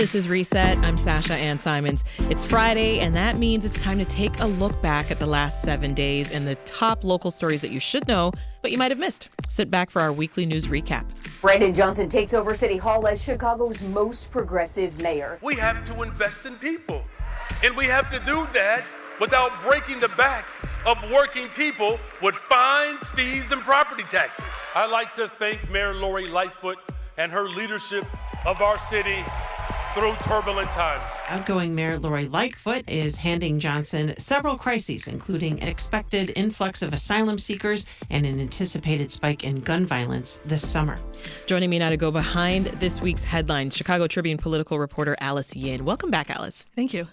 This is Reset. I'm Sasha-Ann Simons. It's Friday, and that means it's time to take a look back at the last 7 days and the top local stories that you should know, but you might have missed. Sit back for our weekly news recap. Brandon Johnson takes over City Hall as Chicago's most progressive mayor. We have to invest in people, and we have to do that without breaking the backs of working people with fines, fees, and property taxes. I'd like to thank Mayor Lori Lightfoot and her leadership of our city through turbulent times. Outgoing Mayor Lori Lightfoot is handing Johnson several crises, including an expected influx of asylum seekers and an anticipated spike in gun violence this summer. Joining me now to go behind this week's headlines, Chicago Tribune political reporter Alice Yin. Welcome back, Alice. Thank you.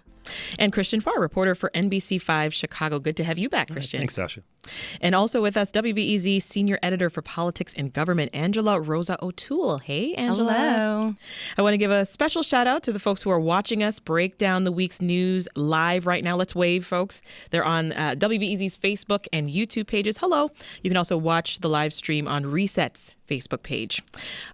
And Christian Farr, reporter for NBC-5 Chicago. Good to have you back, Christian. Thanks, Sasha. And also with us, WBEZ senior editor for politics and government, Angela Rozas O'Toole. Hey, Angela. Hello. I want to give a special shout out to the folks who are watching us break down the week's news live right now. Let's wave, folks. They're on WBEZ's Facebook and YouTube pages. Hello. You can also watch the live stream on Reset's Facebook page.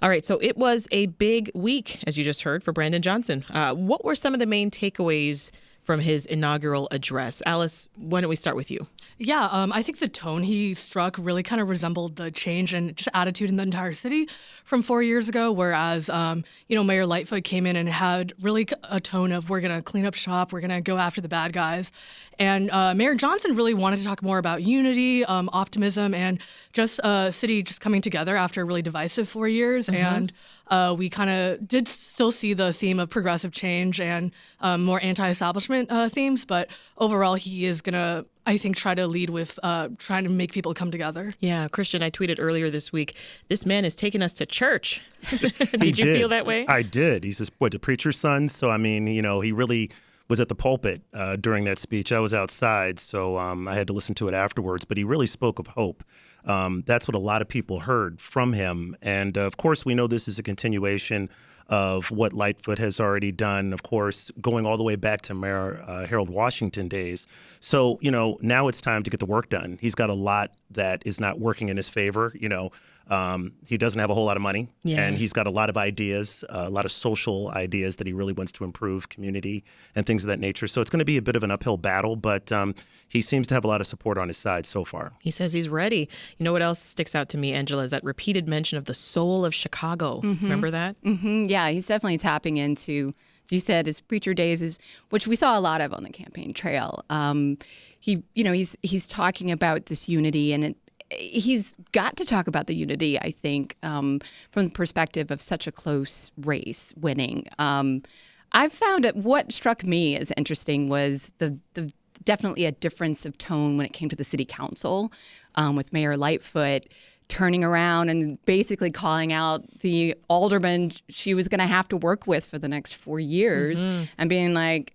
All right, so it was a big week, as you just heard, for Brandon Johnson. What were some of the main takeaways from his inaugural address? Alice, why don't we start with you? Yeah, I think the tone he struck really kind of resembled the change and just attitude in the entire city from 4 years ago, whereas, Mayor Lightfoot came in and had really a tone of, we're going to clean up shop, we're going to go after the bad guys. And Mayor Johnson really wanted to talk more about unity, optimism, and just city just coming together after a really divisive 4 years. Mm-hmm. And we kind of did still see the theme of progressive change and more anti-establishment themes, but overall he is going to, I think, try to lead with trying to make people come together. Yeah, Christian, I tweeted earlier this week, this man has taken us to church. Did you feel that way? I did. He's the preacher's son. So, I mean, he really was at the pulpit during that speech. I was outside, so I had to listen to it afterwards. But he really spoke of hope. That's what a lot of people heard from him. And, of course, we know this is a continuation of what Lightfoot has already done, of course, going all the way back to Mayor Harold Washington days. So, now it's time to get the work done. He's got a lot that is not working in his favor. He doesn't have a whole lot of money, and he's got a lot of ideas, a lot of social ideas that he really wants to improve community and things of that nature. So it's going to be a bit of an uphill battle, but he seems to have a lot of support on his side so far. He says he's ready. You know what else sticks out to me, Angela, is that repeated mention of the soul of Chicago. Mm-hmm. Remember that? Mm-hmm. Yeah, he's definitely tapping into, as you said, his preacher days, which we saw a lot of on the campaign trail. He's talking about this unity, and he's got to talk about the unity, I think, from the perspective of such a close race winning. I've found that what struck me as interesting was the definitely a difference of tone when it came to the city council, with Mayor Lightfoot turning around and basically calling out the alderman she was going to have to work with for the next 4 years, and being like,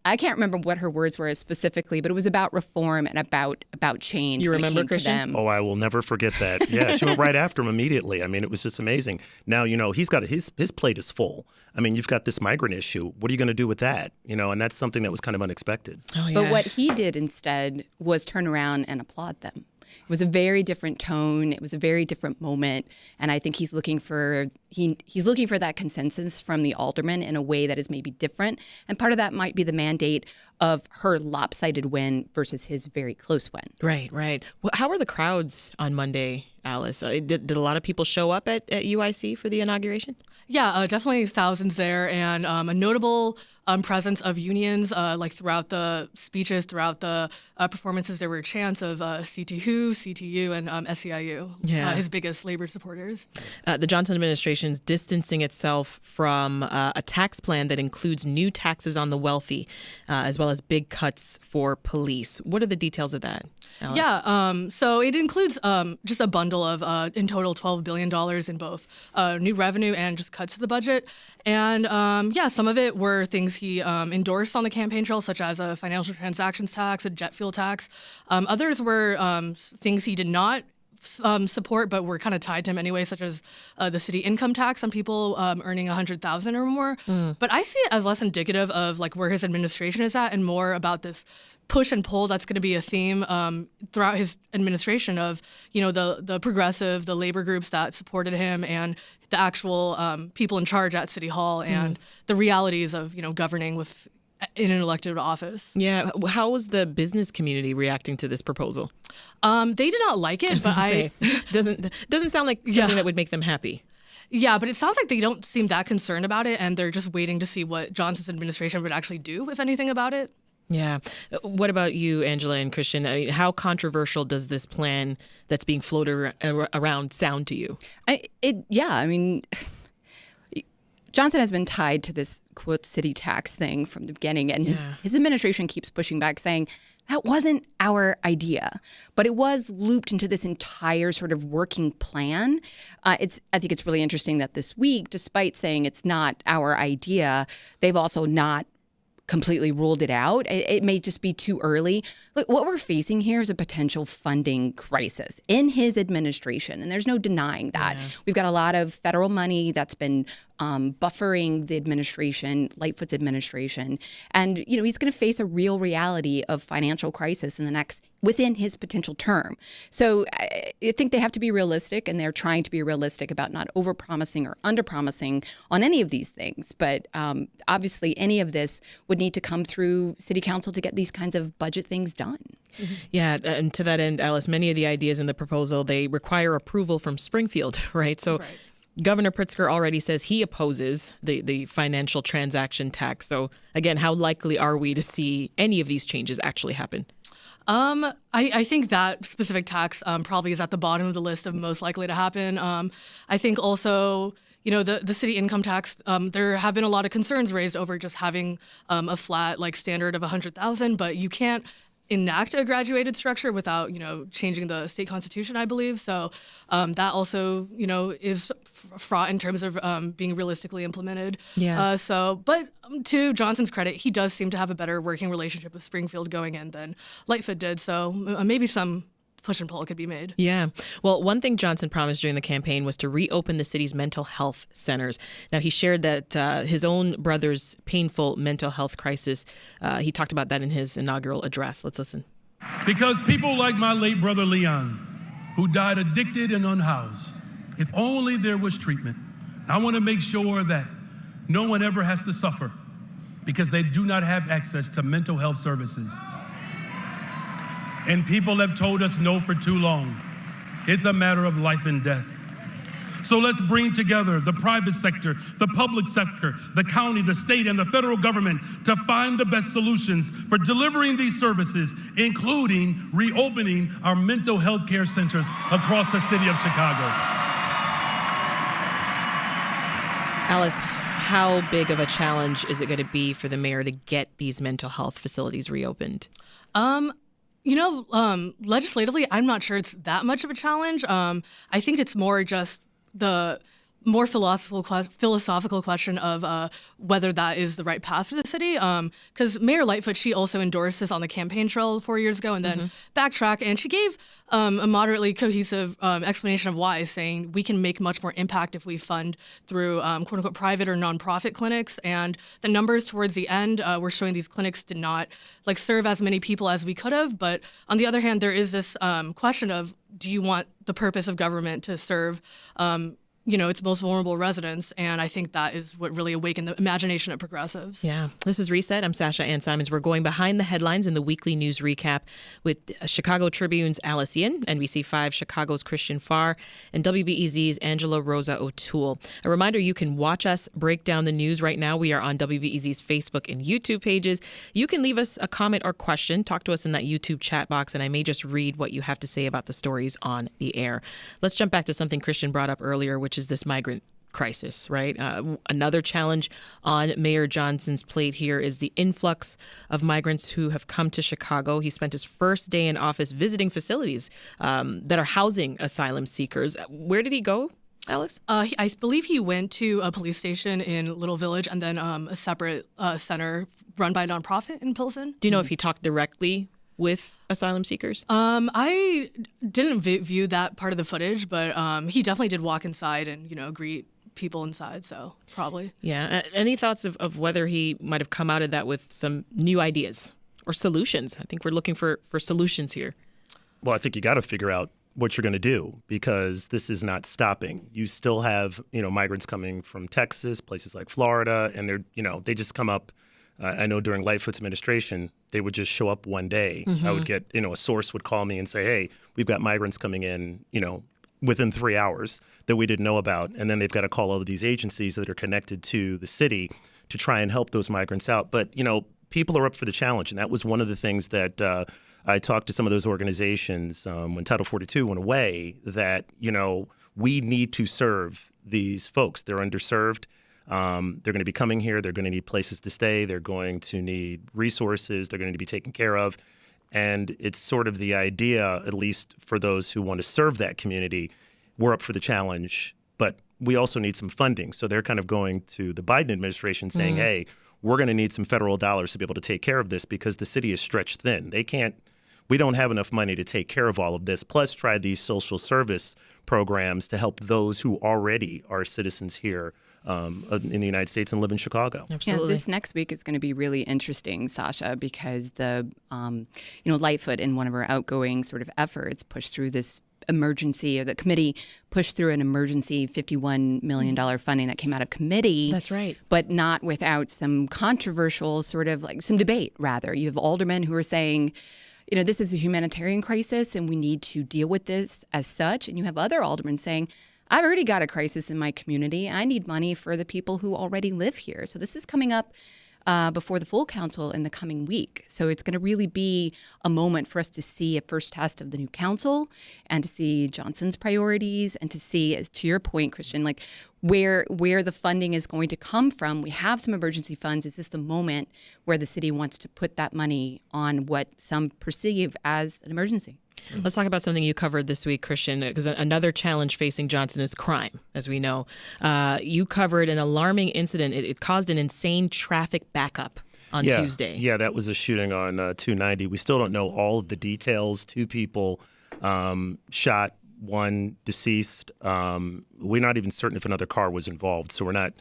I can't remember what her words were specifically, but it was about reform and about change. You remember, Christian? To them. Oh, I will never forget that. Yeah, she went right after him immediately. I mean, it was just amazing. Now, he's got his plate is full. I mean, you've got this migrant issue. What are you going to do with that? And that's something that was kind of unexpected. Oh, yeah. But what he did instead was turn around and applaud them. It was a very different tone. It was a very different moment, and I think he's looking for that consensus from the alderman in a way that is maybe different. And part of that might be the mandate of her lopsided win versus his very close win. Right. Well, how were the crowds on Monday, Alice? Did a lot of people show up at UIC for the inauguration? Yeah, definitely thousands there, and a notable presence of unions, throughout the speeches, throughout the performances. There were chants of CTU, CTU, and SEIU, his biggest labor supporters. The Johnson administration's distancing itself from a tax plan that includes new taxes on the wealthy, as well as big cuts for police. What are the details of that, Alice? Yeah, so it includes just a bundle of, in total, $12 billion in both new revenue and just cuts to the budget. And some of it were things he endorsed on the campaign trail, such as a financial transactions tax, a jet fuel tax. Others were things he did not support, but were kind of tied to him anyway, such as the city income tax on people earning $100,000 or more. But I see it as less indicative of where his administration is at, and more about this push and pull that's going to be a theme throughout his administration of, the progressive, the labor groups that supported him, and the actual people in charge at City Hall, and the realities of, governing in an elected office. Yeah. How was the business community reacting to this proposal? They did not like it, but doesn't sound like something that would make them happy. Yeah, but it sounds like they don't seem that concerned about it, and they're just waiting to see what Johnson's administration would actually do, if anything, about it. Yeah. What about you, Angela and Christian? I mean, how controversial does this plan that's being floated around sound to you? Johnson has been tied to this, quote, city tax thing from the beginning, and his administration keeps pushing back, saying, that wasn't our idea, but it was looped into this entire sort of working plan. I think it's really interesting that this week, despite saying it's not our idea, they've also not completely ruled it out. It may just be too early. Look, what we're facing here is a potential funding crisis in his administration, and there's no denying that. Yeah. We've got a lot of federal money that's been buffering the administration, Lightfoot's administration, and he's going to face a real reality of financial crisis within his potential term. So I think they have to be realistic, and they're trying to be realistic about not overpromising or underpromising on any of these things. But obviously, any of this would need to come through City Council to get these kinds of budget things done. Mm-hmm. Yeah, and to that end, Alice, many of the ideas in the proposal, they require approval from Springfield, right? So. Right. Governor Pritzker already says he opposes the financial transaction tax. So again, how likely are we to see any of these changes actually happen? I think that specific tax probably is at the bottom of the list of most likely to happen. I think also, the city income tax, there have been a lot of concerns raised over just having a flat standard of $100,000, but you can't enact a graduated structure without, changing the state constitution, I believe. So that also, is fraught in terms of being realistically implemented. Yeah. But to Johnson's credit, he does seem to have a better working relationship with Springfield going in than Lightfoot did. So maybe some push and pull could be made. Yeah. Well, one thing Johnson promised during the campaign was to reopen the city's mental health centers. Now, he shared that his own brother's painful mental health crisis, he talked about that in his inaugural address. Let's listen. Because people like my late brother Leon, who died addicted and unhoused, if only there was treatment. I want to make sure that no one ever has to suffer because they do not have access to mental health services. And people have told us no for too long. It's a matter of life and death. So let's bring together the private sector, the public sector, the county, the state, and the federal government to find the best solutions for delivering these services, including reopening our mental health care centers across the city of Chicago. Alice, how big of a challenge is it going to be for the mayor to get these mental health facilities reopened? Legislatively, I'm not sure it's that much of a challenge. I think it's more just the more philosophical question of whether that is the right path for the city. Because Mayor Lightfoot, she also endorsed this on the campaign trail 4 years ago and then backtracked. And she gave a moderately cohesive explanation of why, saying we can make much more impact if we fund through quote unquote private or nonprofit clinics. And the numbers towards the end were showing these clinics did not serve as many people as we could have. But on the other hand, there is this question of, do you want the purpose of government to serve its most vulnerable residents, and I think that is what really awakened the imagination of progressives. Yeah. This is Reset. I'm Sasha-Ann Simons. We're going behind the headlines in the weekly news recap with Chicago Tribune's Alice Yin, NBC-5 Chicago's Christian Farr, and WBEZ's Rozas O'Toole. A reminder, you can watch us break down the news right now. We are on WBEZ's Facebook and YouTube pages. You can leave us a comment or question. Talk to us in that YouTube chat box, and I may just read what you have to say about the stories on the air. Let's jump back to something Christian brought up earlier, which is this migrant crisis, right? Another challenge on Mayor Johnson's plate here is the influx of migrants who have come to Chicago. He spent his first day in office visiting facilities that are housing asylum seekers. Where did he go, Alice? I believe he went to a police station in Little Village and then a separate center run by a nonprofit in Pilsen. Do you know if he talked directly with asylum seekers? I didn't view that part of the footage, but he definitely did walk inside and, greet people inside, so probably. Yeah. Any thoughts of whether he might have come out of that with some new ideas or solutions? I think we're looking for solutions here. Well, I think you got to figure out what you're going to do, because this is not stopping. You still have, migrants coming from Texas, places like Florida, and they just come up. I know during Lightfoot's administration, they would just show up one day. I would get, a source would call me and say, hey, we've got migrants coming in, within 3 hours that we didn't know about. And then they've got to call all of these agencies that are connected to the city to try and help those migrants out. But, people are up for the challenge. And that was one of the things that I talked to some of those organizations when Title 42 went away, that, we need to serve these folks. They're underserved. They're going to be coming here. They're going to need places to stay. They're going to need resources. They're going to be taken care of. And it's sort of the idea, at least for those who want to serve that community, we're up for the challenge, but we also need some funding. So they're kind of going to the Biden administration saying, hey, we're going to need some federal dollars to be able to take care of this, because the city is stretched thin. We don't have enough money to take care of all of this, plus try these social service programs to help those who already are citizens here in the United States and live in Chicago. Absolutely. Yeah, this next week is going to be really interesting, Sasha, because the Lightfoot, in one of our outgoing sort of efforts, pushed through this emergency, or the committee pushed through an emergency $51 million funding that came out of committee. That's right. But not without some controversial sort of some debate, rather. You have aldermen who are saying, this is a humanitarian crisis and we need to deal with this as such. And you have other aldermen saying, I've already got a crisis in my community. I need money for the people who already live here. So this is coming up before the full council in the coming week. So it's going to really be a moment for us to see a first test of the new council, and to see Johnson's priorities, and to see, to your point, Christian, where the funding is going to come from. We have some emergency funds. Is this the moment where the city wants to put that money on what some perceive as an emergency? Let's talk about something you covered this week, Christian, because another challenge facing Johnson is crime, as we know. You covered an alarming incident. It caused an insane traffic backup on Tuesday. Yeah, that was a shooting on 290. We still don't know all of the details. 2 people shot, 1 deceased. We're not even certain if another car was involved, so we're not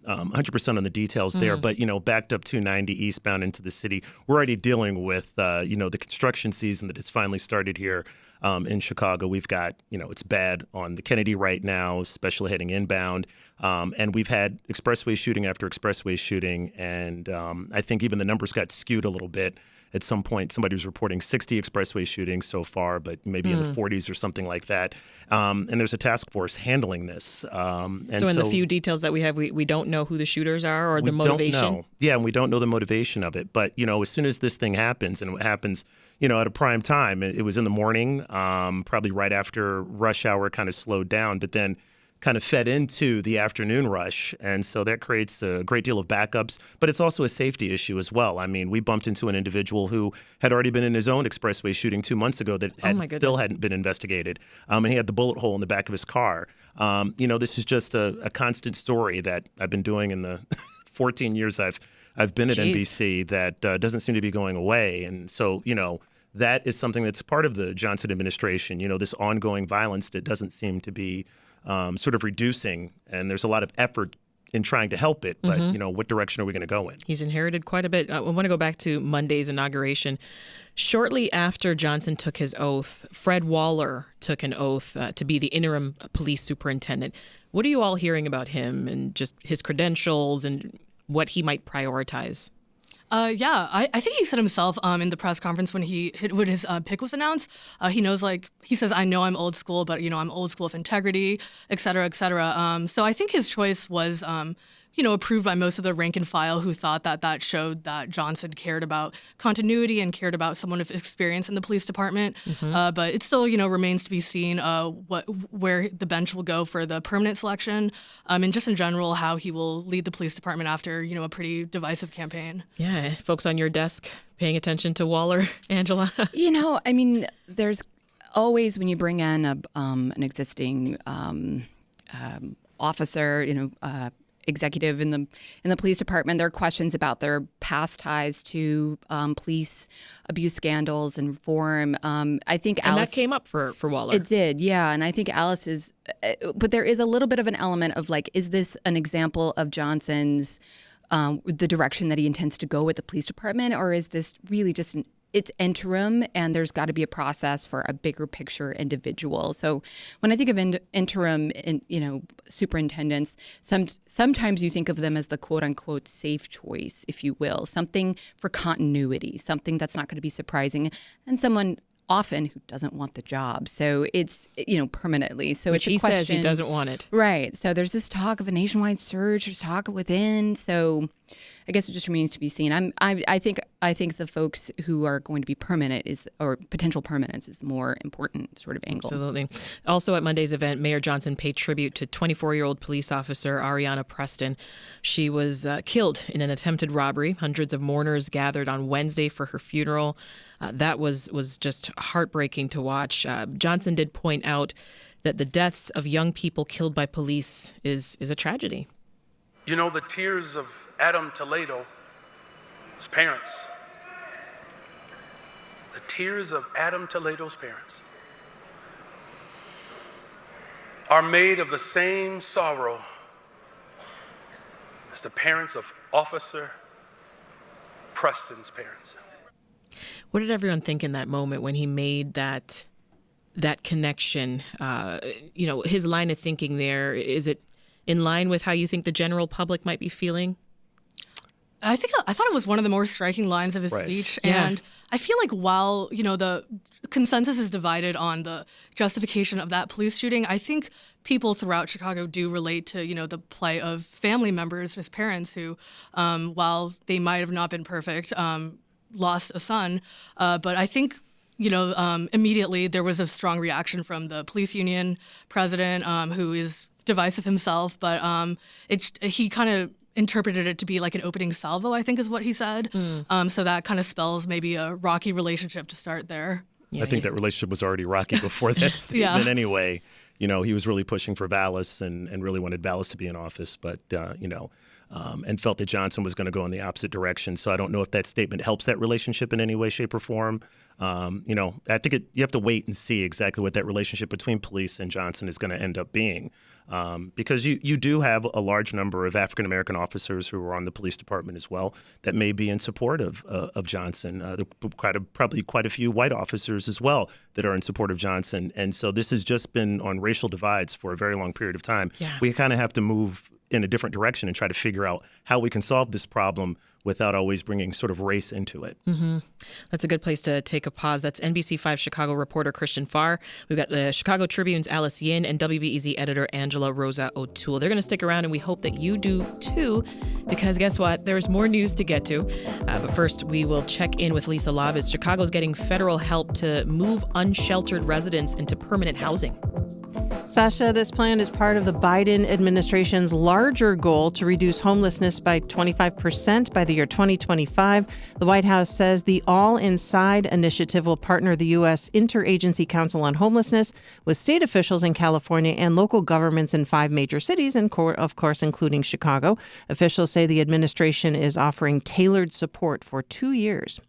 100% on the details there, but, backed up 290 eastbound into the city. We're already dealing with, the construction season that has finally started here in Chicago. We've got, it's bad on the Kennedy right now, especially heading inbound. And we've had expressway shooting after expressway shooting. And I think even the numbers got skewed a little bit. At some point, somebody was reporting 60 expressway shootings so far, but maybe in the 40s or something like that. And there's a task force handling this. So in the few details that we have, we don't know who the shooters are or the motivation? Don't know. Yeah, and we don't know the motivation of it. But, as soon as this thing happens, and it happens, at a prime time, it was in the morning, probably right after rush hour kind of slowed down, but then kind of fed into the afternoon rush. And so that creates a great deal of backups, but it's also a safety issue as well. I mean, we bumped into an individual who had already been in his own expressway shooting 2 months ago that still hadn't been investigated. And he had the bullet hole in the back of his car. This is just a constant story that I've been doing in the 14 years I've been at NBC that doesn't seem to be going away. And so, that is something that's part of the Johnson administration, this ongoing violence that doesn't seem to be sort of reducing, and there's a lot of effort in trying to help it, but what direction are we going to go in? He's inherited quite a bit. I want to go back to Monday's inauguration. Shortly after Johnson took his oath, Fred Waller took an oath to be the interim police superintendent. What are you all hearing about him and just his credentials and what he might prioritize? I think he said himself in the press conference when his pick was announced, he says, I know I'm old school, but, I'm old school with integrity, et cetera, et cetera. So I think his choice was, approved by most of the rank and file who thought that showed that Johnson cared about continuity and cared about someone with experience in the police department. But it still, remains to be seen where the bench will go for the permanent selection, and just in general how he will lead the police department after, a pretty divisive campaign. Yeah, folks on your desk paying attention to Waller, Angela. There's always, when you bring in an existing officer, executive in the police department, there are questions about their past ties to police abuse scandals and reform. I think Alice, and that came up for Waller. It did, yeah. And I think Alice but there is a little bit of an element of is this an example of Johnson's the direction that he intends to go with the police department, or is this really just it's interim and there's got to be a process for a bigger picture individual? So when I think of interim, superintendents, sometimes you think of them as the quote unquote safe choice, if you will, something for continuity, something that's not going to be surprising, and someone often who doesn't want the job. So it's, permanently. So Which it's a question. He says he doesn't want it. Right. So there's this talk of a nationwide search, there's talk within. So I guess it just remains to be seen. I think the folks who are going to be permanent or potential permanence is the more important sort of angle. Absolutely. Also at Monday's event, Mayor Johnson paid tribute to 24-year-old police officer Ariana Preston. She was killed in an attempted robbery. Hundreds of mourners gathered on Wednesday for her funeral. That was just heartbreaking to watch. Johnson did point out that the deaths of young people killed by police is a tragedy. The tears of Adam Toledo, his parents, the tears of Adam Toledo's parents are made of the same sorrow as the parents of Officer Preston's parents. What did everyone think in that moment when he made that connection? His line of thinking there, is it in line with how you think the general public might be feeling? I thought it was one of the more striking lines of his speech. Yeah. And I feel like while, the consensus is divided on the justification of that police shooting, I think people throughout Chicago do relate to, the plight of family members, his parents, who, while they might have not been perfect, lost a son. But I think, immediately there was a strong reaction from the police union president, who is divisive himself, but he kind of interpreted it to be like an opening salvo, I think is what he said. So that kind of spells maybe a rocky relationship to start there. I think that relationship was already rocky before that statement anyway. He was really pushing for Vallis and really wanted Vallis to be in office, but, and felt that Johnson was going to go in the opposite direction. So I don't know if that statement helps that relationship in any way, shape, or form. I think you have to wait and see exactly what that relationship between police and Johnson is going to end up being. Because you do have a large number of African-American officers who are on the police department as well that may be in support of Johnson. There are probably quite a few white officers as well that are in support of Johnson. And so this has just been on racial divides for a very long period of time. Yeah. We kind of have to move in a different direction and try to figure out how we can solve this problem without always bringing sort of race into it. Mm-hmm. That's a good place to take a pause. That's NBC-5 Chicago reporter Christian Farr. We've got the Chicago Tribune's Alice Yin and WBEZ editor Angela Rozas O'Toole. They're going to stick around, and we hope that you do too, because guess what? There's more news to get to. But first, we will check in with Lisa Lavis. Chicago's getting federal help to move unsheltered residents into permanent housing. Sasha, this plan is part of the Biden administration's larger goal to reduce homelessness by 25% by the year 2025. The White House says the All Inside initiative will partner the U.S. Interagency Council on Homelessness with state officials in California and local governments in 5 major cities, and of course, including Chicago. Officials say the administration is offering tailored support for 2 years.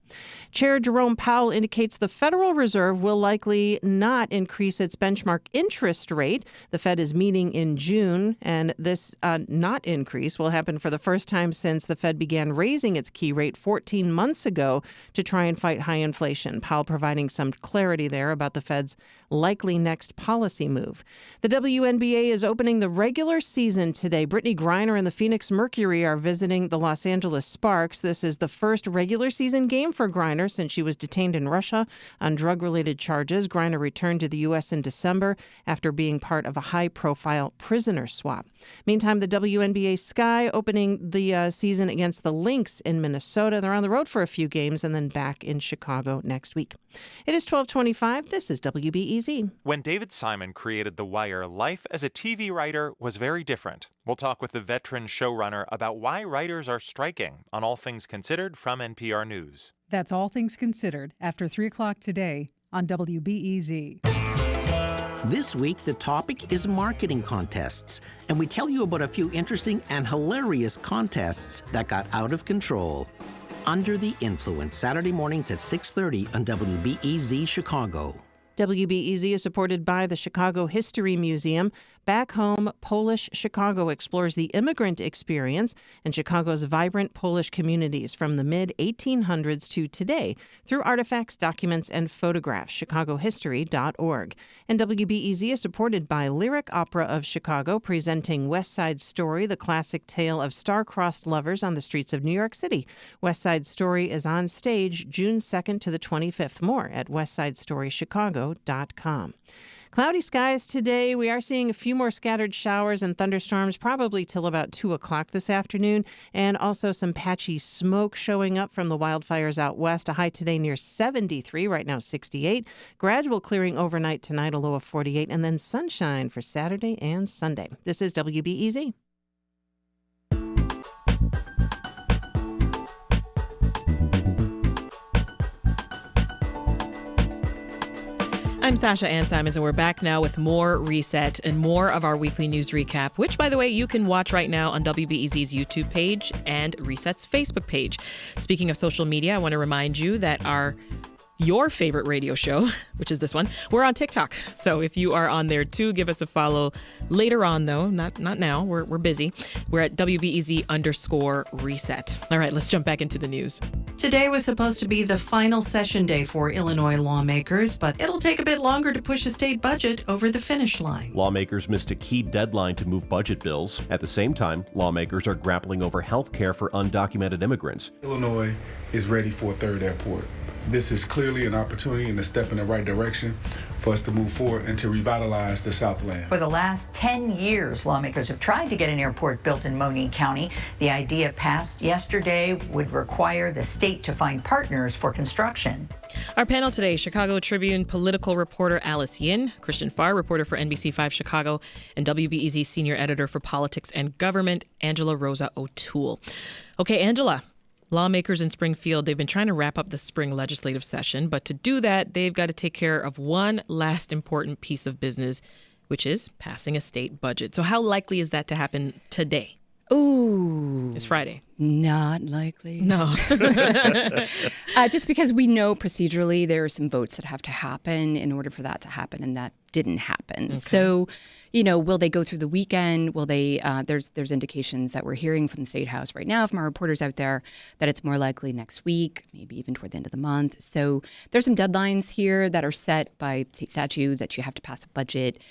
Chair Jerome Powell indicates the Federal Reserve will likely not increase its benchmark interest rate. The Fed is meeting in June, and this not increase will happen for the first time since the Fed began raising its key rate 14 months ago to try and fight high inflation. Powell providing some clarity there about the Fed's likely next policy move. The WNBA is opening the regular season today. Brittany Griner and the Phoenix Mercury are visiting the Los Angeles Sparks. This is the first regular season game for Griner since she was detained in Russia on drug-related charges. Griner returned to the U.S. in December after being part of a high-profile prisoner swap. Meantime, the WNBA Sky opening the season against the Lynx in Minnesota. They're on the road for a few games and then back in Chicago next week. It is 12:25. This is WBEZ. When David Simon created The Wire, life as a TV writer was very different. We'll talk with the veteran showrunner about why writers are striking on All Things Considered from NPR News. That's All Things Considered after 3 o'clock today on WBEZ. This week, the topic is marketing contests, and we tell you about a few interesting and hilarious contests that got out of control. Under the Influence, Saturday mornings at 6:30 on WBEZ Chicago. WBEZ is supported by the Chicago History Museum. Back Home, Polish Chicago explores the immigrant experience and Chicago's vibrant Polish communities from the mid-1800s to today through artifacts, documents, and photographs. ChicagoHistory.org. And WBEZ is supported by Lyric Opera of Chicago, presenting West Side Story, the classic tale of star-crossed lovers on the streets of New York City. West Side Story is on stage June 2nd to the 25th. More at westsidestorychicago.com. Cloudy skies today. We are seeing a few more scattered showers and thunderstorms, probably till about 2 o'clock this afternoon, and also some patchy smoke showing up from the wildfires out west. A high today near 73, right now 68. Gradual clearing overnight tonight, a low of 48, and then sunshine for Saturday and Sunday. This is WBEZ. I'm Sasha-Ann Simons, and we're back now with more Reset and more of our weekly news recap, which, by the way, you can watch right now on WBEZ's YouTube page and Reset's Facebook page. Speaking of social media, I want to remind you that your favorite radio show, which is this one, we're on TikTok. So if you are on there too, give us a follow later on, though. Not now. We're busy. We're at WBEZ_Reset. All right, let's jump back into the news. Today was supposed to be the final session day for Illinois lawmakers, but it'll take a bit longer to push a state budget over the finish line. Lawmakers missed a key deadline to move budget bills. At the same time, lawmakers are grappling over health care for undocumented immigrants. Illinois is ready for a third airport. This is clearly an opportunity and a step in the right direction for us to move forward and to revitalize the Southland. For the last 10 years, lawmakers have tried to get an airport built in Moline County. The idea passed yesterday would require the state to find partners for construction. Our panel today, Chicago Tribune political reporter Alice Yin, Christian Farr, reporter for NBC-5 Chicago, and WBEZ senior editor for politics and government, Angela Rozas O'Toole. Okay, Angela. Lawmakers in Springfield, they've been trying to wrap up the spring legislative session, but to do that, they've got to take care of one last important piece of business, which is passing a state budget. So how likely is that to happen today? Ooh. It's Friday. Not likely. No. Just because we know procedurally there are some votes that have to happen in order for that to happen, and that didn't happen. Okay. So, will they go through the weekend? Will they? There's indications that we're hearing from the State House right now from our reporters out there that it's more likely next week, maybe even toward the end of the month. So there's some deadlines here that are set by state statute that you have to pass a budget.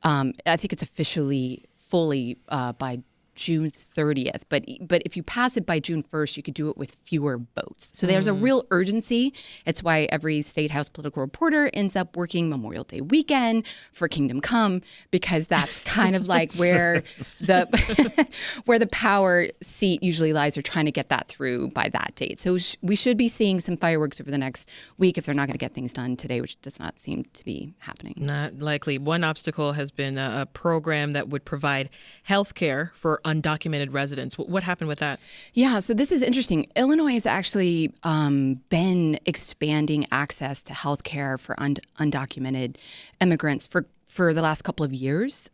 I think it's officially fully by June 30th. But if you pass it by June 1st, you could do it with fewer votes. So there's a real urgency. It's why every State House political reporter ends up working Memorial Day weekend for Kingdom Come, because that's kind of like where the power seat usually lies. They're trying to get that through by that date. So we should be seeing some fireworks over the next week if they're not going to get things done today, which does not seem to be happening. Not likely. One obstacle has been a program that would provide health care for undocumented residents. What happened with that? Yeah, so this is interesting. Illinois has actually been expanding access to health care for undocumented immigrants for the last couple of years.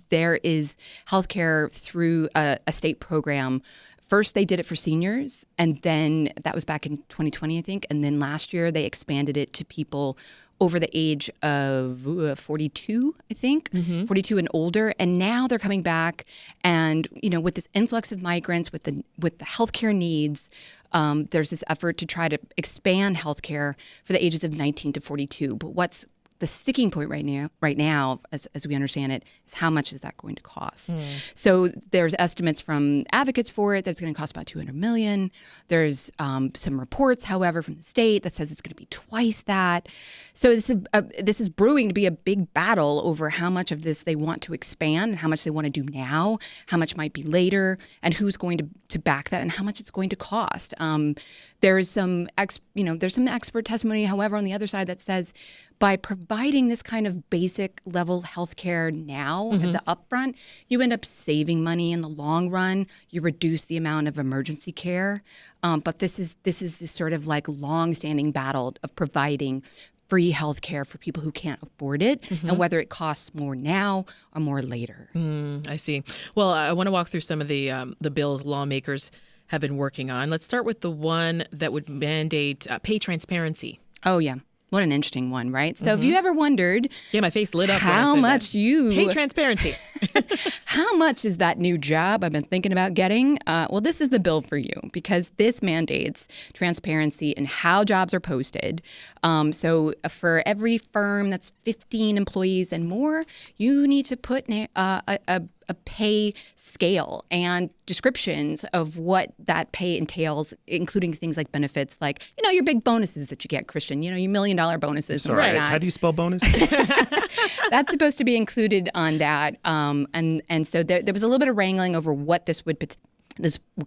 There is health care through a state program. First, they did it for seniors, and then that was back in 2020, I think. And then last year, they expanded it to people over the age of 42, I think, 42 and older. And now they're coming back, and with this influx of migrants, with the healthcare needs, there's this effort to try to expand healthcare for the ages of 19 to 42. But what's the sticking point right now, as we understand it, is how much is that going to cost? So there's estimates from advocates for it that it's going to cost about $200 million. There's some reports, however, from the state that says it's going to be twice that. So this is brewing to be a big battle over how much of this they want to expand and how much they want to do now, how much might be later, and who's going to back that and how much it's going to cost. There's some expert testimony, however, on the other side that says by providing this kind of basic level health care now at the upfront, you end up saving money in the long run. You reduce the amount of emergency care. But this is this sort of like long-standing battle of providing free health care for people who can't afford it, and whether it costs more now or more later. I see. Well, I want to walk through some of the bills lawmakers have been working on. Let's start with the one that would mandate pay transparency. Oh, yeah. What an interesting one, right? So if you ever wondered, my face lit up how much you pay transparency. How much is that new job I've been thinking about getting? Well, this is the bill for you because this mandates transparency in how jobs are posted. So for every firm that's 15 employees and more, you need to put a pay scale and descriptions of what that pay entails, including things like benefits, like, your big bonuses that you get, Christian, your $1 million bonuses. Sorry, and how do you spell bonus? That's supposed to be included on that. And so there was a little bit of wrangling over what this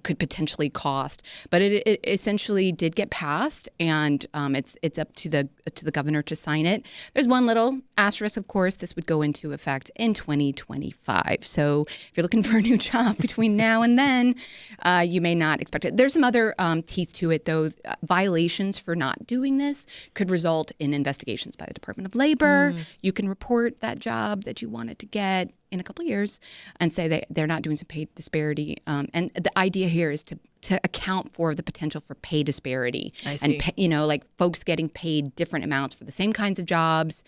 could potentially cost, but it essentially did get passed, and it's up to the governor to sign it. There's one little asterisk, of course. This would go into effect in 2025. So if you're looking for a new job between now and then, you may not expect it. There's some other teeth to it, though. Violations for not doing this could result in investigations by the Department of Labor. You can report that job that you wanted to get in a couple of years and say they're not doing some pay disparity. And the idea here is to account for the potential for pay disparity. I see. And, like folks getting paid different amounts for the same kinds of jobs.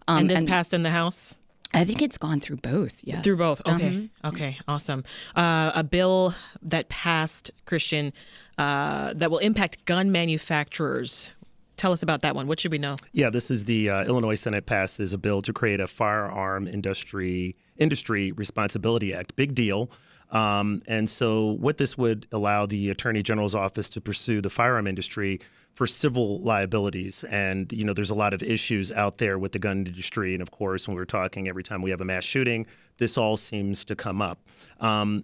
And this passed in the House? I think it's gone through both, yes. Through both, okay. Okay, awesome. A bill that passed, Christian, that will impact gun manufacturers. Tell us about that one. What should we know? Yeah, this is the Illinois Senate passes a bill to create a firearm industry responsibility act. Big deal. And so what this would allow the Attorney General's office to pursue the firearm industry for civil liabilities. And, there's a lot of issues out there with the gun industry. And of course, when we're talking every time we have a mass shooting, this all seems to come up.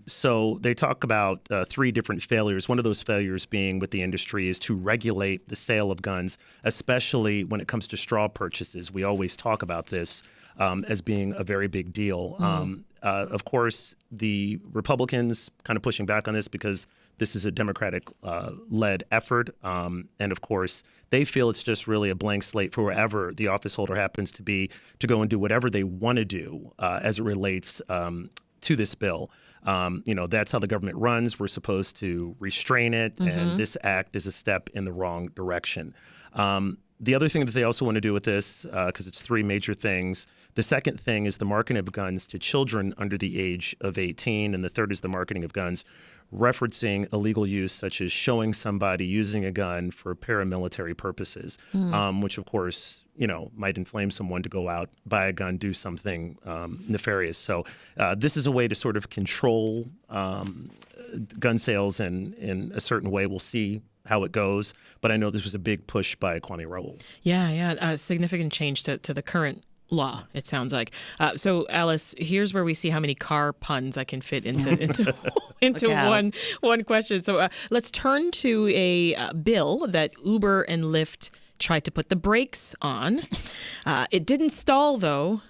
So they talk about 3 different failures. One of those failures being with the industry is to regulate the sale of guns, especially when it comes to straw purchases. We always talk about this as being a very big deal. Of course, the Republicans kind of pushing back on this because this is a Democratic-led effort. And of course, they feel it's just really a blank slate for wherever the office holder happens to be to go and do whatever they want to do as it relates to this bill. That's how the government runs. We're supposed to restrain it. And this act is a step in the wrong direction. The other thing that they also want to do with this, because it's 3 major things, the second thing is the marketing of guns to children under the age of 18, and the third is the marketing of guns referencing illegal use, such as showing somebody using a gun for paramilitary purposes, which of course, might inflame someone to go out, buy a gun, do something nefarious. So this is a way to sort of control gun sales in a certain way. We'll see how it goes, but I know this was a big push by Kwame Raoul. Yeah, a significant change to the current law, it sounds like. So, Alice, here's where we see how many car puns I can fit into one question. So let's turn to a bill that Uber and Lyft tried to put the brakes on. It didn't stall, though,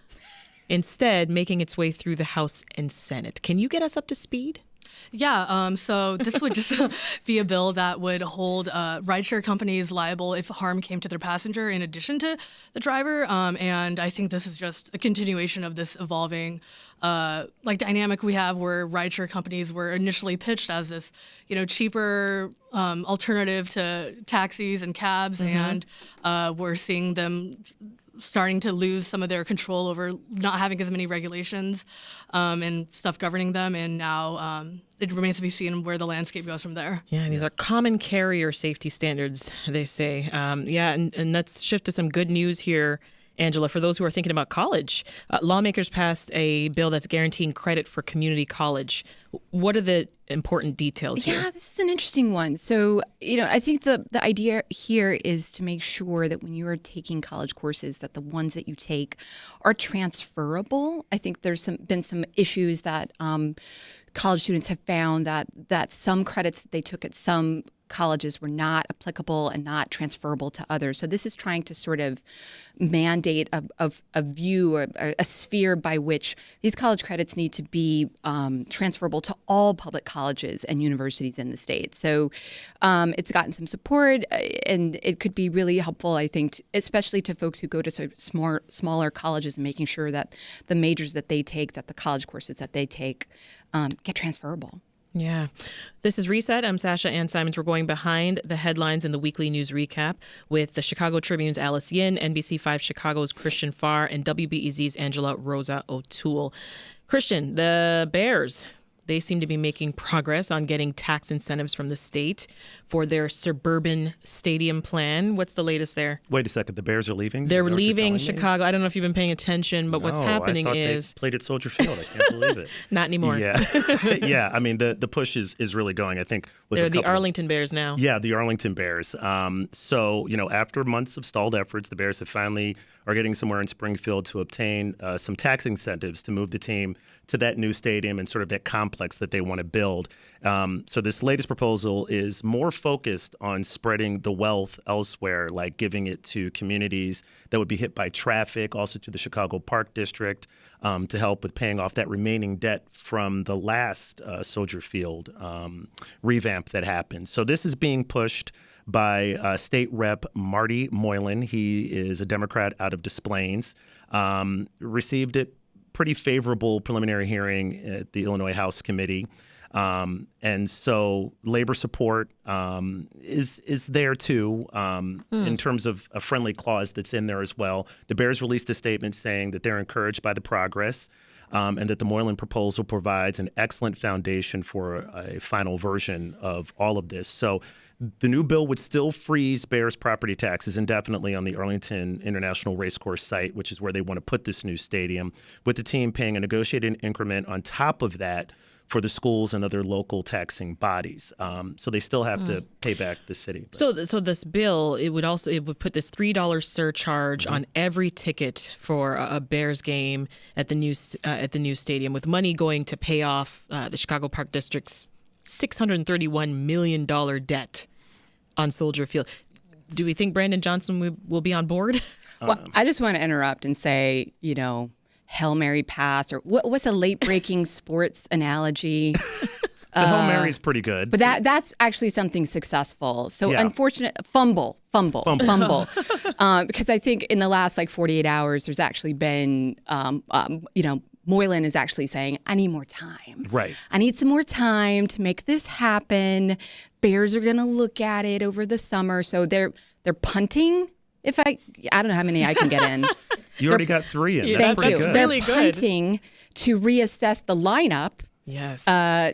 instead making its way through the House and Senate. Can you get us up to speed? Yeah, so this would just be a bill that would hold rideshare companies liable if harm came to their passenger in addition to the driver. And I think this is just a continuation of this evolving dynamic we have where rideshare companies were initially pitched as this, cheaper alternative to taxis and cabs. And we're seeing them starting to lose some of their control over not having as many regulations and stuff governing them. And now it remains to be seen where the landscape goes from there. Yeah, these are common carrier safety standards, they say. And let's shift to some good news here, Angela. For those who are thinking about college, lawmakers passed a bill that's guaranteeing credit for community college. What are the important details here? Yeah, this is an interesting one. So, I think the idea here is to make sure that when you are taking college courses, that the ones that you take are transferable. I think there's been some issues that college students have found that some credits that they took at some colleges were not applicable and not transferable to others. So this is trying to sort of mandate a view or a sphere by which these college credits need to be transferable to all public colleges and universities in the state. So it's gotten some support, and it could be really helpful, I think, especially to folks who go to sort of smaller colleges and making sure that the majors that they take, that the college courses that they take get transferable. Yeah. This is Reset. I'm Sasha-Ann Simons. We're going behind the headlines in the weekly news recap with the Chicago Tribune's Alice Yin, NBC-5 Chicago's Christian Farr, and WBEZ's Angela Rozas O'Toole. Christian, the Bears, they seem to be making progress on getting tax incentives from the state for their suburban stadium plan. What's the latest there? Wait a second. The Bears are leaving? They're leaving Chicago. I don't know if you've been paying attention, but what's happening I thought is... they played at Soldier Field. I can't believe it. Not anymore. Yeah. Yeah. I mean, the push is really going. I think they're the Arlington Bears now. Yeah, the Arlington Bears. So, after months of stalled efforts, the Bears have finally are getting somewhere in Springfield to obtain some tax incentives to move the team to that new stadium and sort of that complex that they want to build. So this latest proposal is more focused on spreading the wealth elsewhere, like giving it to communities that would be hit by traffic, also to the Chicago Park District, to help with paying off that remaining debt from the last Soldier Field revamp that happened. So this is being pushed by State Rep Marty Moylan. He is a Democrat out of Des Plaines. Received a pretty favorable preliminary hearing at the Illinois House Committee. And so labor support is there, too, in terms of a friendly clause that's in there as well. The Bears released a statement saying that they're encouraged by the progress and that the Moylan proposal provides an excellent foundation for a final version of all of this. So the new bill would still freeze Bears property taxes indefinitely on the Arlington International Racecourse site, which is where they want to put this new stadium, with the team paying a negotiated increment on top of that for the schools and other local taxing bodies. So they still have to pay back the city. So this bill, it would put this $3 surcharge on every ticket for a Bears game at the new stadium, with money going to pay off the Chicago Park District's $631 million debt on Soldier Field. Do we think Brandon Johnson will be on board? Well, I just want to interrupt and say, Hail Mary pass, or what's a late-breaking sports analogy? The Hail Mary is pretty good. But that's actually something successful. So unfortunate, fumble. Because I think in the last 48 hours, there's actually been, Moylan is actually saying, I need more time. Right. I need some more time to make this happen. Bears are going to look at it over the summer. So they're punting. I don't know how many I can get in. You already got 3 in. Yeah, that's thank you. good. They're really punting to reassess the lineup. Yes.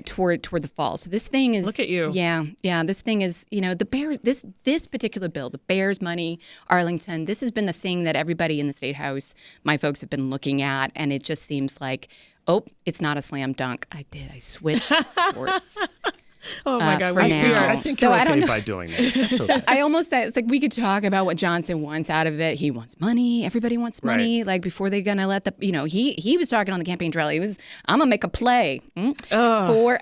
Toward the fall. So this thing is. Look at you. Yeah. This thing is, the Bears. This particular bill, the Bears money, Arlington. This has been the thing that everybody in the State House, my folks, have been looking at, and it just seems like, it's not a slam dunk. I switched sports. Oh my God! I think you're I don't okay know. by doing that. That's okay. I almost said it's like we could talk about what Johnson wants out of it. He wants money. Everybody wants money. Right. Like before they're gonna let he was talking on the campaign trail. I'm gonna make a play for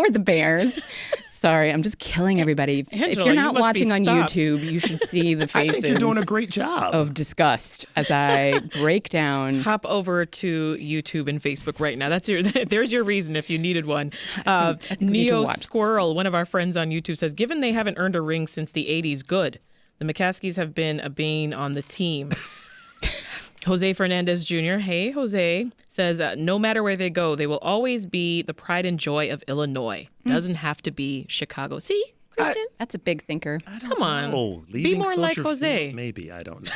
the Bears. Sorry, I'm just killing everybody. Angela, if you're not you must watching be on stopped. YouTube, you should see the faces. I think you're doing a great job of disgust as I break down. Hop over to YouTube and Facebook right now. There's your reason if you needed one. Neo Squirrel, one of our friends on YouTube, says, given they haven't earned a ring since the 80s, good. The McCaskies have been a bane on the team. Jose Fernandez Jr., hey, Jose, says, no matter where they go, they will always be the pride and joy of Illinois. Doesn't have to be Chicago. See, Christian? That's a big thinker. Come on. Oh, be more like Soldier Jose. Field, maybe. I don't know.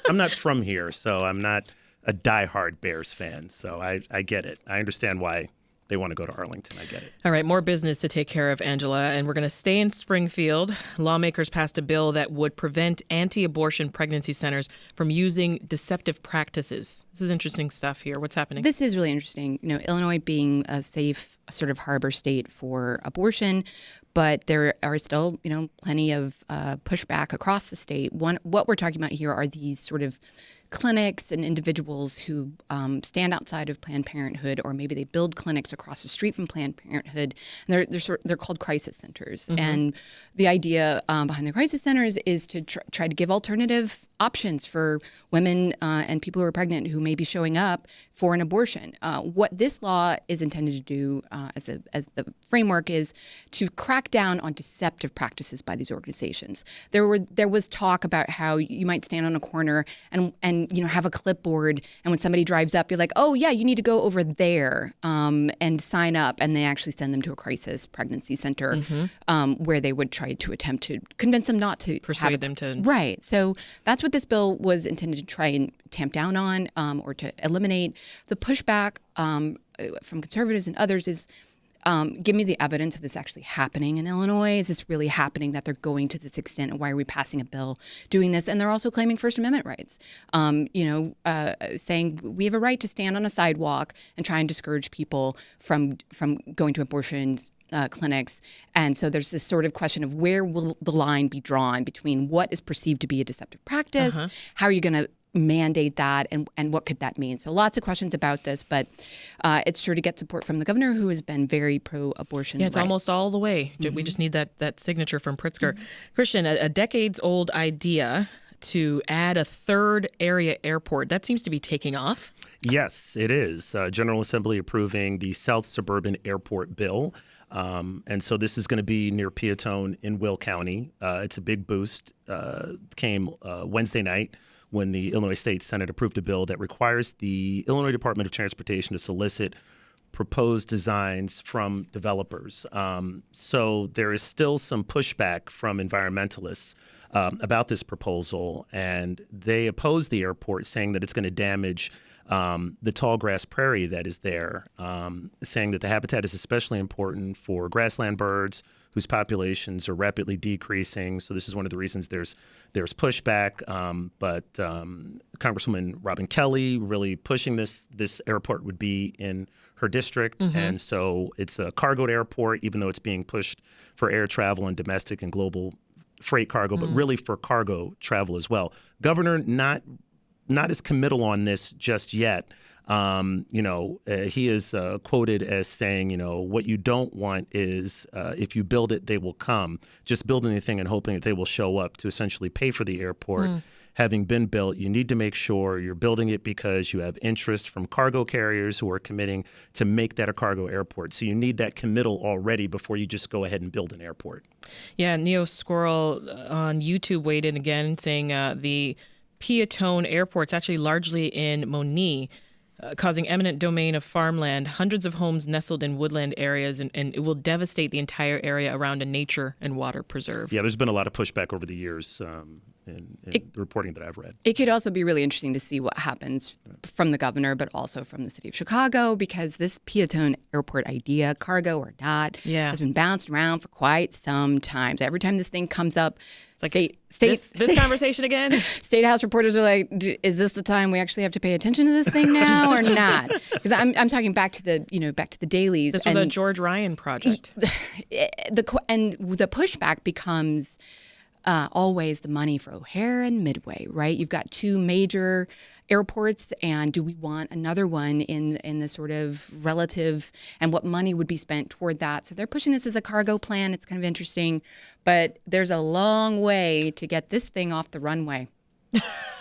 I'm not from here, so I'm not a diehard Bears fan. So I get it. I understand why they want to go to Arlington. I get it. All right, more business to take care of, Angela, and we're going to stay in Springfield. Lawmakers passed a bill that would prevent anti-abortion pregnancy centers from using deceptive practices. This is interesting stuff here. What's happening? This is really interesting. Illinois being a safe sort of harbor state for abortion, but there are still, plenty of pushback across the state. What we're talking about here are these sort of clinics and individuals who stand outside of Planned Parenthood, or maybe they build clinics across the street from Planned Parenthood, and they're called crisis centers. Mm-hmm. And the idea behind the crisis centers is to try to give alternative options for women and people who are pregnant who may be showing up for an abortion. What this law is intended to do as the framework is to crack down on deceptive practices by these organizations. There was talk about how you might stand on a corner and have a clipboard, and when somebody drives up, you're like, oh yeah, you need to go over there and sign up, and they actually send them to a crisis pregnancy center where they would try to attempt to convince them not to persuade them to. Right. So that's what this bill was intended to try and tamp down on or to eliminate. The pushback from conservatives and others is, give me the evidence of this actually happening in Illinois. Is this really happening that they're going to this extent? And why are we passing a bill doing this? And they're also claiming First Amendment rights, saying we have a right to stand on a sidewalk and try and discourage people from going to abortion clinics. And so there's this sort of question of where will the line be drawn between what is perceived to be a deceptive practice, how are you going to mandate that, and what could that mean? So lots of questions about this, but it's sure to get support from the governor, who has been very pro-abortion. Yeah, it's rights. almost all the way. We just need that signature from Pritzker. Christian, a decades-old idea to add a third area airport. That seems to be taking off. Yes, it is. General Assembly approving the South Suburban Airport bill. And so this is going to be near Peatone in Will County. It's a big boost. Came Wednesday night when the Illinois State Senate approved a bill that requires the Illinois Department of Transportation to solicit proposed designs from developers. So there is still some pushback from environmentalists about this proposal, and they oppose the airport, saying that it's going to damage the tall grass prairie that is there, saying that the habitat is especially important for grassland birds whose populations are rapidly decreasing. So this is one of the reasons there's pushback. But Congresswoman Robin Kelly really pushing this airport would be in her district. And so it's a cargo airport, even though it's being pushed for air travel and domestic and global freight cargo, but really for cargo travel as well. Governor not as committal on this just yet. He is quoted as saying, what you don't want is if you build it, they will come. Just building the thing and hoping that they will show up to essentially pay for the airport. Having been built, you need to make sure you're building it because you have interest from cargo carriers who are committing to make that a cargo airport. So you need that committal already before you just go ahead and build an airport. Yeah, Neo Squirrel on YouTube weighed in again, saying the Peatone Airport's actually largely in Monee, causing eminent domain of farmland, hundreds of homes nestled in woodland areas, and it will devastate the entire area around a nature and water preserve. Yeah, there's been a lot of pushback over the years in the reporting that I've read. It could also be really interesting to see what happens from the governor, but also from the city of Chicago, because this Peatone Airport idea, cargo or not, has been bounced around for quite some time. So every time this thing comes up, this conversation again? State House reporters are like, is this the time we actually have to pay attention to this thing now or not? Because I'm talking back to the dailies. This was a George Ryan project. The pushback becomes always the money for O'Hare and Midway, right? You've got two major airports, and do we want another one in the sort of relative, and what money would be spent toward that? So they're pushing this as a cargo plan. It's kind of interesting, but there's a long way to get this thing off the runway.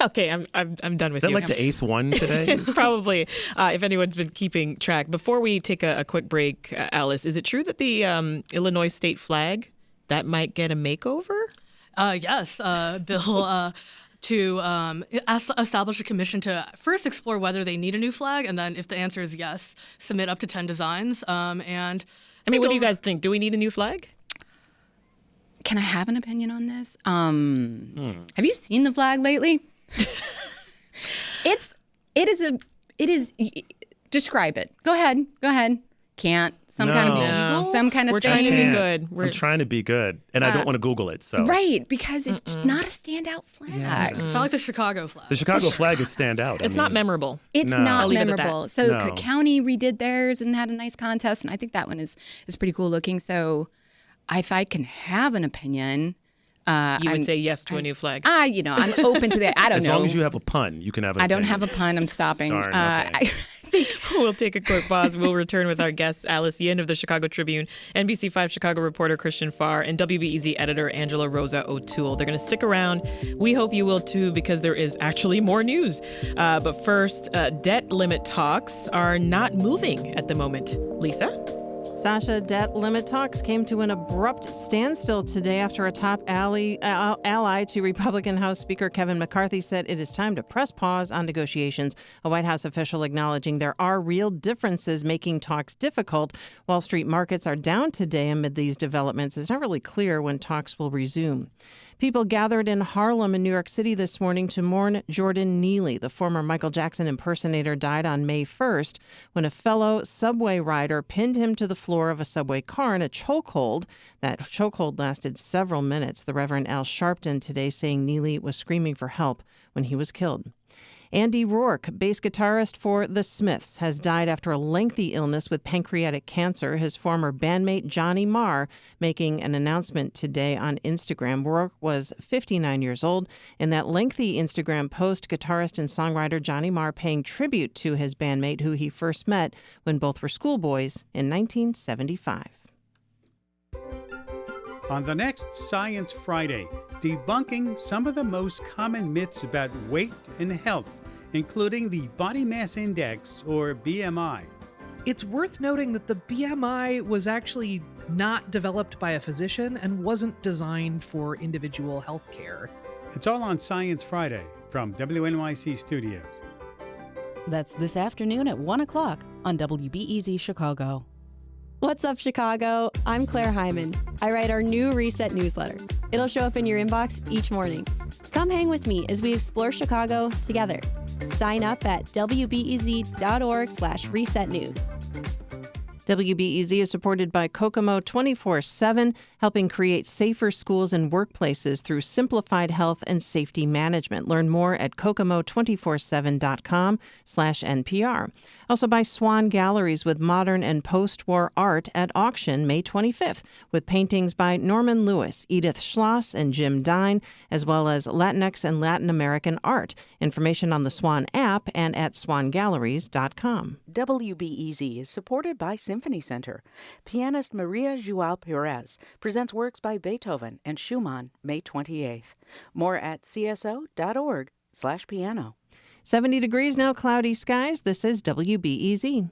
Okay, I'm done with you. Is that like the eighth one today? It's probably, if anyone's been keeping track. Before we take a quick break, Alice, is it true that the Illinois state flag, that might get a makeover? Yes, Bill, to establish a commission to first explore whether they need a new flag, and then if the answer is yes, submit up to 10 designs. And I mean, what do you guys think? Do we need a new flag? Can I have an opinion on this? Have you seen the flag lately? It is. Describe it. Go ahead. Can't. Some kind of We're thing. trying to be good. I'm trying to be good, and I don't want to Google it. So right, because it's not a standout flag. It's not like the Chicago flag. The Chicago flag is standout. It's not memorable. It's not memorable. So No. County redid theirs and had a nice contest, and I think that one is pretty cool looking. So if I can have an opinion, you would say yes to a new flag. I'm open to that. I don't know. As long as you have a pun, you can have an I don't opinion. have a pun. I'm stopping. Darn, okay. We'll take a quick pause. We'll return with our guests, Alice Yin of the Chicago Tribune, NBC-5 Chicago reporter Christian Farr, and WBEZ editor Angela Rosa O'Toole. They're going to stick around. We hope you will too, because there is actually more news. But first, debt limit talks are not moving at the moment. Lisa? Sasha, debt limit talks came to an abrupt standstill today after a top ally to Republican House Speaker Kevin McCarthy said it is time to press pause on negotiations. A White House official acknowledging there are real differences making talks difficult. Wall Street markets are down today amid these developments. It's not really clear when talks will resume. People gathered in Harlem in New York City this morning to mourn Jordan Neely. The former Michael Jackson impersonator died on May 1st when a fellow subway rider pinned him to the floor of a subway car in a chokehold. That chokehold lasted several minutes. The Reverend Al Sharpton today saying Neely was screaming for help when he was killed. Andy Rourke, bass guitarist for The Smiths, has died after a lengthy illness with pancreatic cancer. His former bandmate Johnny Marr making an announcement today on Instagram. Rourke was 59 years old. In that lengthy Instagram post, guitarist and songwriter Johnny Marr paying tribute to his bandmate, who he first met when both were schoolboys in 1975. On the next Science Friday, debunking some of the most common myths about weight and health, including the body mass index, or BMI. It's worth noting that the BMI was actually not developed by a physician and wasn't designed for individual health care. It's all on Science Friday from WNYC Studios. That's this afternoon at 1 o'clock on WBEZ Chicago. What's up, Chicago? I'm Claire Hyman. I write our new Reset newsletter. It'll show up in your inbox each morning. Come hang with me as we explore Chicago together. Sign up at wbez.org/resetnews. WBEZ is supported by Kokomo 24/7, helping create safer schools and workplaces through simplified health and safety management. Learn more at kokomo247.com/NPR. Also by Swan Galleries with modern and post-war art at auction May 25th, with paintings by Norman Lewis, Edith Schloss, and Jim Dine, as well as Latinx and Latin American art. Information on the Swan app and at swangalleries.com. WBEZ is supported by Symphony Center. Pianist Maria João Perez presents works by Beethoven and Schumann May 28th. More at cso.org/piano. 70 degrees now, cloudy skies. This is WBEZ.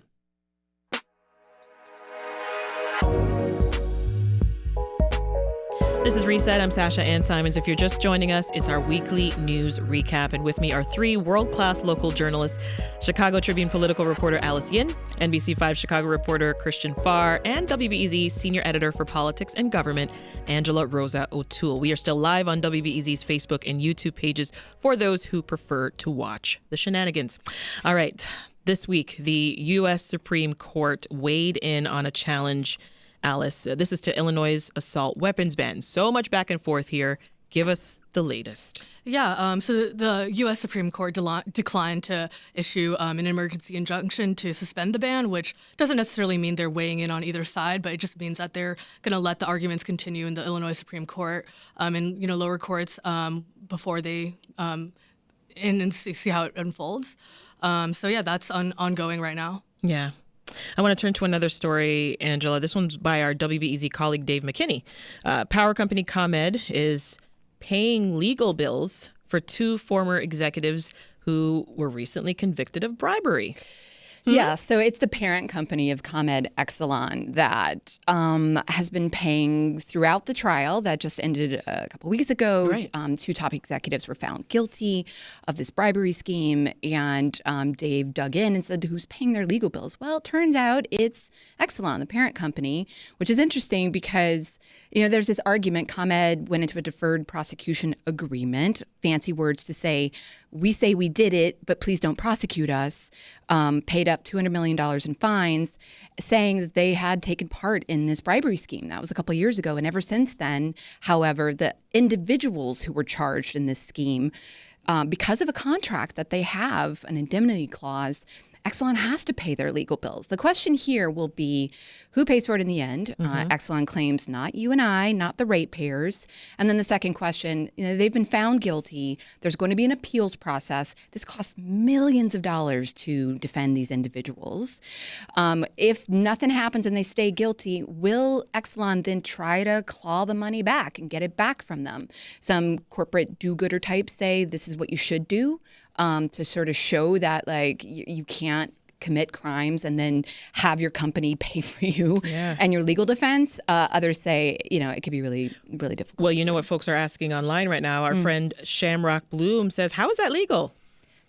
This is Reset. I'm Sasha-Ann Simons. If you're just joining us, it's our weekly news recap. And with me are three world-class local journalists, Chicago Tribune political reporter Alice Yin, NBC-5 Chicago reporter Christian Farr, and WBEZ senior editor for politics and government, Angela Rosa O'Toole. We are still live on WBEZ's Facebook and YouTube pages for those who prefer to watch the shenanigans. All right. This week, the U.S. Supreme Court weighed in on a challenge. Alice, this is to Illinois' assault weapons ban. So much back and forth here. Give us the latest. Yeah, so the U.S. Supreme Court declined to issue an emergency injunction to suspend the ban, which doesn't necessarily mean they're weighing in on either side, but it just means that they're going to let the arguments continue in the Illinois Supreme Court and lower courts before they and see how it unfolds. So yeah, that's ongoing right now. Yeah. I want to turn to another story, Angela. This one's by our WBEZ colleague, Dave McKinney. Power company ComEd is paying legal bills for two former executives who were recently convicted of bribery. Yeah, so it's the parent company of ComEd, Exelon, that has been paying throughout the trial that just ended a couple weeks ago. Right. Two top executives were found guilty of this bribery scheme, and Dave dug in and said, who's paying their legal bills? Well, it turns out it's Exelon, the parent company, which is interesting because, there's this argument. ComEd went into a deferred prosecution agreement, fancy words to say we did it, but please don't prosecute us, paid up $200 million in fines, saying that they had taken part in this bribery scheme. That was a couple of years ago. And ever since then, however, the individuals who were charged in this scheme, because of a contract that they have, an indemnity clause, Exelon has to pay their legal bills. The question here will be who pays for it in the end. Exelon claims not you and I, not the ratepayers. And then the second question, they've been found guilty. There's going to be an appeals process. This costs millions of dollars to defend these individuals. If nothing happens and they stay guilty, will Exelon then try to claw the money back and get it back from them? Some corporate do-gooder types say this is what you should do to sort of show that like you can't commit crimes and then have your company pay for you and your legal defense. Others say, it could be really, really difficult. Well, you know what folks are asking online right now? Our friend Shamrock Bloom says, how is that legal?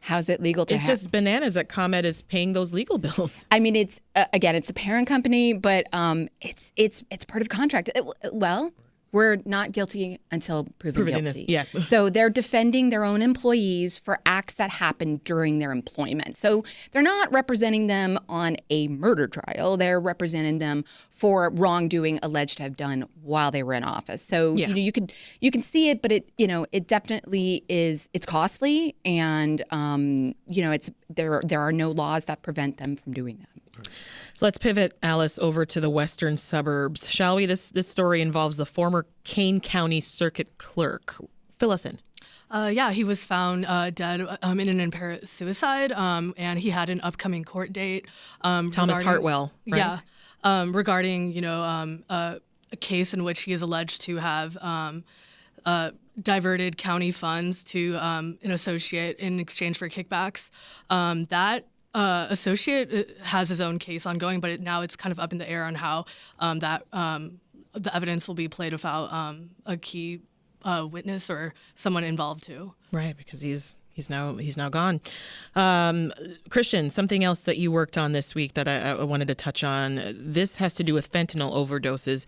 How's it legal to It's just bananas that ComEd is paying those legal bills. I mean, it's again, it's the parent company, but it's part of contract. We're not guilty until proven guilty. Yeah. So they're defending their own employees for acts that happened during their employment. So they're not representing them on a murder trial. They're representing them for wrongdoing alleged to have done while they were in office. So you can see it, but it definitely is. It's costly, and there are no laws that prevent them from doing that. Let's pivot, Alice, over to the western suburbs, shall we? This story involves the former Kane County Circuit Clerk. Fill us in. He was found dead in an apparent suicide, and he had an upcoming court date. Thomas Hartwell, right? Yeah, regarding a case in which he is alleged to have diverted county funds to an associate in exchange for kickbacks. That associate has his own case ongoing, but now it's kind of up in the air on how the evidence will be played without a key witness or someone involved too. Right, because he's now gone. Christian, something else that you worked on this week that I wanted to touch on. This has to do with fentanyl overdoses.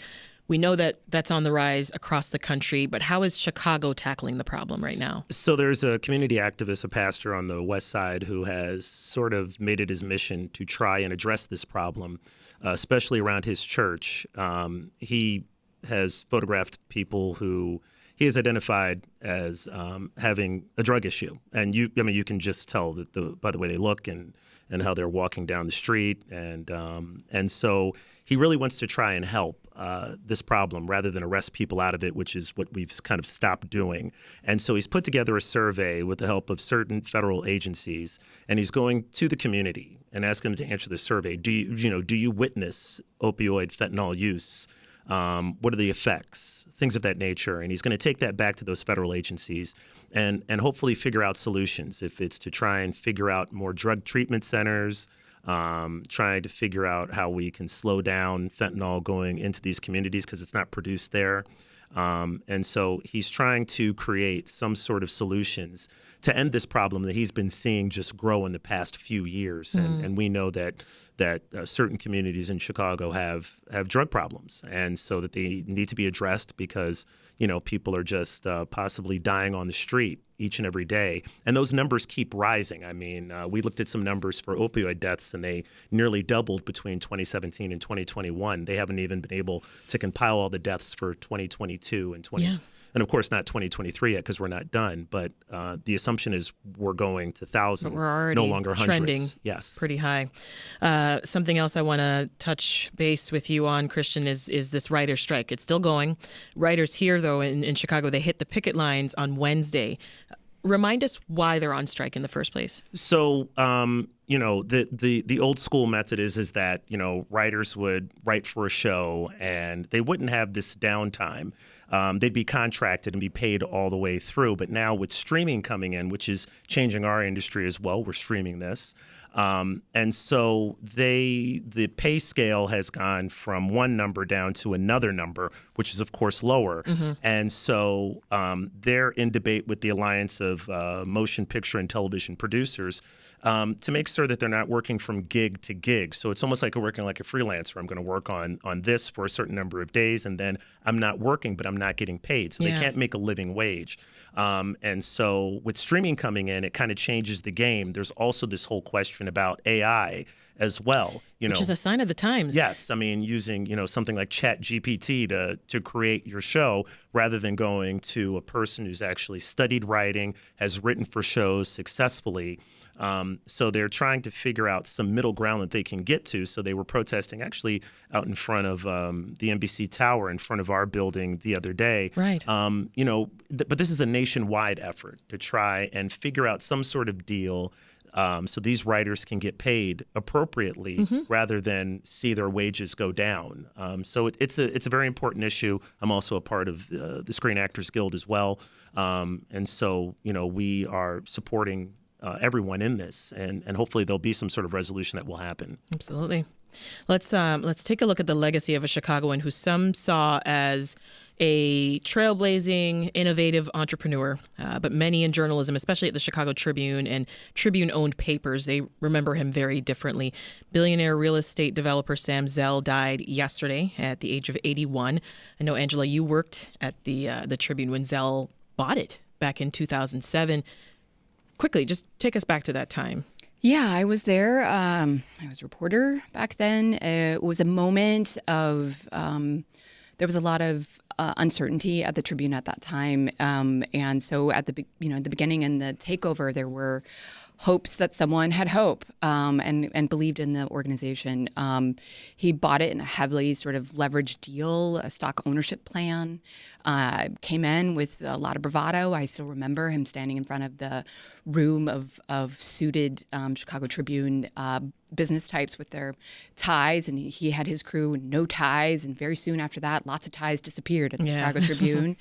We know that that's on the rise across the country, but how is Chicago tackling the problem right now? So there's a community activist, a pastor on the west side, who has sort of made it his mission to try and address this problem, especially around his church. He has photographed people who he has identified as having a drug issue. And you can just tell that by the way they look and how they're walking down the street. And so he really wants to try and help this problem rather than arrest people out of it, which is what we've kind of stopped doing. And so he's put together a survey with the help of certain federal agencies, and he's going to the community and asking them to answer the survey. Do you witness opioid fentanyl use? What are the effects? Things of that nature. And he's going to take that back to those federal agencies and hopefully figure out solutions. If it's to try and figure out more drug treatment centers, trying to figure out how we can slow down fentanyl going into these communities because it's not produced there. And so he's trying to create some sort of solutions to end this problem that he's been seeing just grow in the past few years. And we know that certain communities in Chicago have drug problems, and so that they need to be addressed because, people are just possibly dying on the street each and every day. And those numbers keep rising. I mean, we looked at some numbers for opioid deaths, and they nearly doubled between 2017 and 2021. They haven't even been able to compile all the deaths for 2022 and and of course not 2023 yet because we're not done. But the assumption is we're going to thousands, we're already no longer hundreds. Trending pretty high. Something else I want to touch base with you on, Christian, is this writer's strike. It's still going. Writers here, though, in Chicago, they hit the picket lines on Wednesday. Remind us why they're on strike in the first place. So, the old school method is that, writers would write for a show and they wouldn't have this downtime. They'd be contracted and be paid all the way through. But now with streaming coming in, which is changing our industry as well, we're streaming this. And so the pay scale has gone from one number down to another number, which is, of course, lower. And so they're in debate with the Alliance of Motion Picture and Television Producers to make sure that they're not working from gig to gig. So it's almost like working like a freelancer. I'm going to work on this for a certain number of days, and then I'm not working, but I'm not getting paid. So they can't make a living wage. And so with streaming coming in, it kind of changes the game. There's also this whole question about AI as well. Which is a sign of the times. Yes. I mean, using, something like Chat GPT to create your show rather than going to a person who's actually studied writing, has written for shows successfully. So they're trying to figure out some middle ground that they can get to. So they were protesting actually out in front of the NBC Tower in front of our building the other day. Right. But this is a nationwide effort to try and figure out some sort of deal so these writers can get paid appropriately rather than see their wages go down. So it's a very important issue. I'm also a part of the Screen Actors Guild as well. And so, we are supporting everyone in this, and hopefully there'll be some sort of resolution that will happen. Absolutely. Let's take a look at the legacy of a Chicagoan who some saw as a trailblazing, innovative entrepreneur, but many in journalism, especially at the Chicago Tribune and Tribune-owned papers, they remember him very differently. Billionaire real estate developer Sam Zell died yesterday at the age of 81. I know, Angela, you worked at the Tribune when Zell bought it back in 2007. Quickly, just take us back to that time. Yeah, I was there. I was a reporter back then. It was a moment of there was a lot of uncertainty at the Tribune at that time, and so at the beginning and the takeover, there were hopes that someone had hope and believed in the organization. He bought it in a heavily sort of leveraged deal, a stock ownership plan. Came in with a lot of bravado. I still remember him standing in front of the room of suited Chicago Tribune business types with their ties, and he had his crew no ties, and very soon after that, lots of ties disappeared at the Chicago Tribune.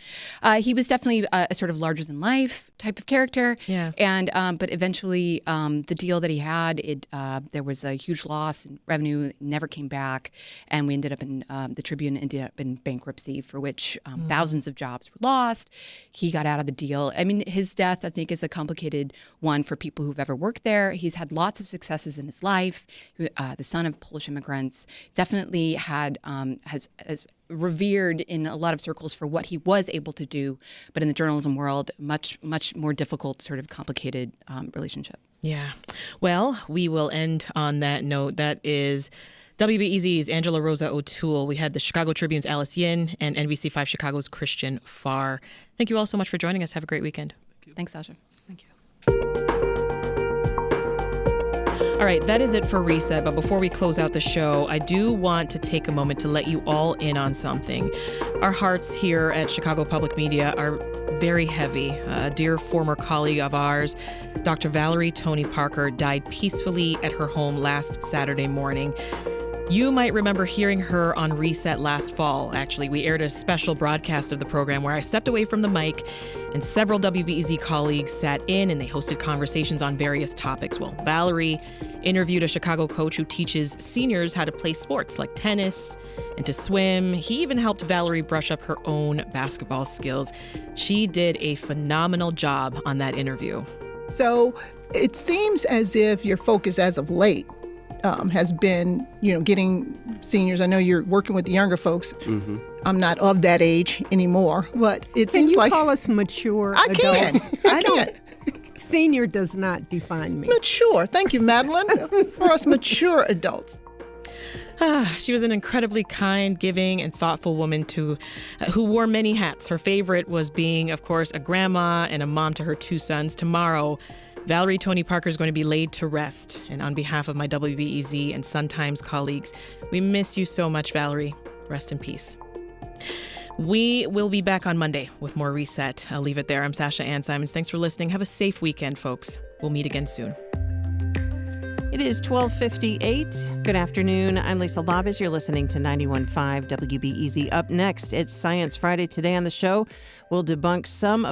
He was definitely a sort of larger-than-life type of character, and but eventually the deal that he had, there was a huge loss in revenue, it never came back, and we ended up in the Tribune ended up in bankruptcy, for which thousands of jobs were lost. He got out of the deal. I mean, his death, I think, is a complicated one for people who've ever worked there. He's had lots of successes in his life. The son of Polish immigrants, definitely had has revered in a lot of circles for what he was able to do, but in the journalism world, much more difficult, sort of complicated relationship. Yeah. Well, we will end on that note. That is WBEZ's Angela Rosa O'Toole. We had the Chicago Tribune's Alice Yin and NBC-5 Chicago's Christian Farr. Thank you all so much for joining us. Have a great weekend. Thanks, Sasha. Thank you. All right, that is it for Reset. But before we close out the show, I do want to take a moment to let you all in on something. Our hearts here at Chicago Public Media are very heavy. A dear former colleague of ours, Dr. Valerie Tony Parker, died peacefully at her home last Saturday morning. You might remember hearing her on Reset last fall. Actually, we aired a special broadcast of the program where I stepped away from the mic and several WBEZ colleagues sat in and they hosted conversations on various topics. Well, Valerie interviewed a Chicago coach who teaches seniors how to play sports like tennis and to swim. He even helped Valerie brush up her own basketball skills. She did a phenomenal job on that interview. So it seems as if your focus as of late has been, getting seniors. I know you're working with the younger folks. Mm-hmm. I'm not of that age anymore, but it seems like... Can you call us mature I adults? I can. Senior does not define me. Mature. Thank you, Madeline, for us mature adults. She was an incredibly kind, giving, and thoughtful woman who wore many hats. Her favorite was being, of course, a grandma and a mom to her two sons. Tomorrow, Valerie Tony Parker is going to be laid to rest. And on behalf of my WBEZ and Sun Times colleagues, we miss you so much, Valerie. Rest in peace. We will be back on Monday with more Reset. I'll leave it there. I'm Sasha-Ann Simons. Thanks for listening. Have a safe weekend, folks. We'll meet again soon. It is 12:58. Good afternoon. I'm Lisa Labas. You're listening to 91.5 WBEZ. Up next, it's Science Friday. Today on the show, we'll debunk some of